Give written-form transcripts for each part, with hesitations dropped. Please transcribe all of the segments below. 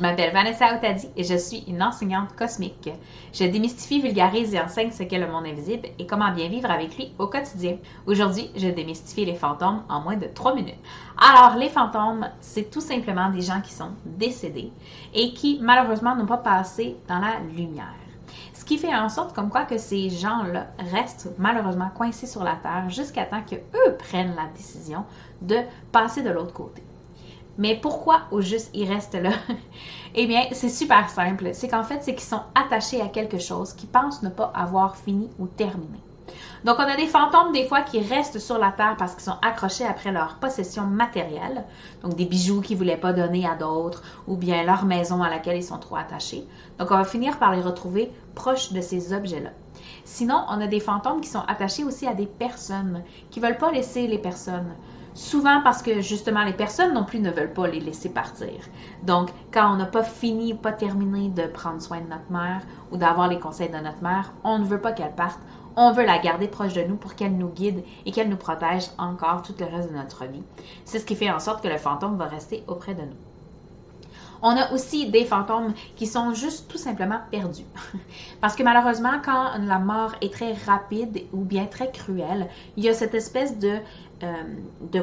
Je m'appelle Vanessa Otadi et je suis une enseignante cosmique. Je démystifie, vulgarise et enseigne ce qu'est le monde invisible et comment bien vivre avec lui au quotidien. Aujourd'hui, je démystifie les fantômes en moins de 3 minutes. Alors, les fantômes, c'est tout simplement des gens qui sont décédés et qui, malheureusement, n'ont pas passé dans la lumière. Ce qui fait en sorte comme quoi que ces gens-là restent malheureusement coincés sur la Terre jusqu'à temps qu'eux prennent la décision de passer de l'autre côté. Mais pourquoi au juste ils restent là? Eh bien, c'est super simple. C'est qu'en fait, c'est qu'ils sont attachés à quelque chose qu'ils pensent ne pas avoir fini ou terminé. Donc, on a des fantômes des fois qui restent sur la Terre parce qu'ils sont accrochés après leur possession matérielle, donc des bijoux qu'ils ne voulaient pas donner à d'autres, ou bien leur maison à laquelle ils sont trop attachés. Donc, on va finir par les retrouver proches de ces objets-là. Sinon, on a des fantômes qui sont attachés aussi à des personnes, qui ne veulent pas laisser les personnes. Souvent parce que justement les personnes non plus ne veulent pas les laisser partir. Donc quand on n'a pas fini, pas terminé de prendre soin de notre mère ou d'avoir les conseils de notre mère, on ne veut pas qu'elle parte. On veut la garder proche de nous pour qu'elle nous guide et qu'elle nous protège encore tout le reste de notre vie. C'est ce qui fait en sorte que le fantôme va rester auprès de nous. On a aussi des fantômes qui sont juste tout simplement perdus. Parce que malheureusement, quand la mort est très rapide ou bien très cruelle, il y a cette espèce de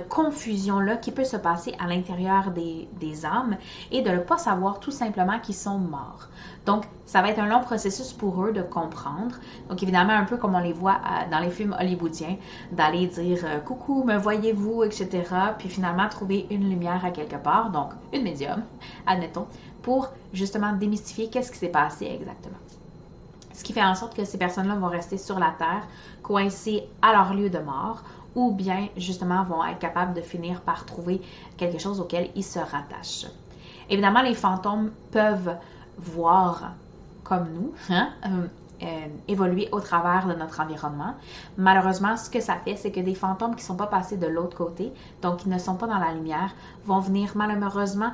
confusion-là qui peut se passer à l'intérieur des âmes et de ne pas savoir tout simplement qu'ils sont morts. Donc, ça va être un long processus pour eux de comprendre. Donc, évidemment, un peu comme on les voit dans les films hollywoodiens, d'aller dire « Coucou, me voyez-vous? » etc. Puis finalement, trouver une lumière à quelque part, donc une médium, admettons, pour justement démystifier qu'est-ce qui s'est passé exactement. Ce qui fait en sorte que ces personnes-là vont rester sur la Terre, coincées à leur lieu de mort, ou bien justement vont être capables de finir par trouver quelque chose auquel ils se rattachent. Évidemment, les fantômes peuvent voir comme nous, évoluer au travers de notre environnement. Malheureusement, ce que ça fait, c'est que des fantômes qui ne sont pas passés de l'autre côté, donc qui ne sont pas dans la lumière, vont venir malheureusement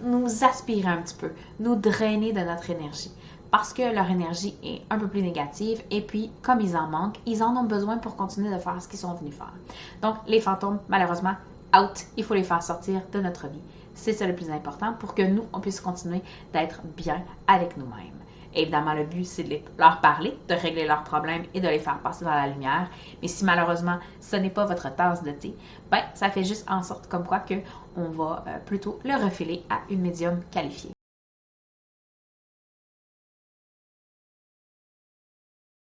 nous aspirer un petit peu, nous drainer de notre énergie. Parce que leur énergie est un peu plus négative et puis, comme ils en manquent, ils en ont besoin pour continuer de faire ce qu'ils sont venus faire. Donc, les fantômes, malheureusement, out, il faut les faire sortir de notre vie. C'est ça le plus important pour que nous, on puisse continuer d'être bien avec nous-mêmes. Évidemment, le but, c'est de leur parler, de régler leurs problèmes et de les faire passer dans la lumière. Mais si malheureusement, ce n'est pas votre tasse de thé, ben, ça fait juste en sorte comme quoi qu'on va plutôt le refiler à une médium qualifiée.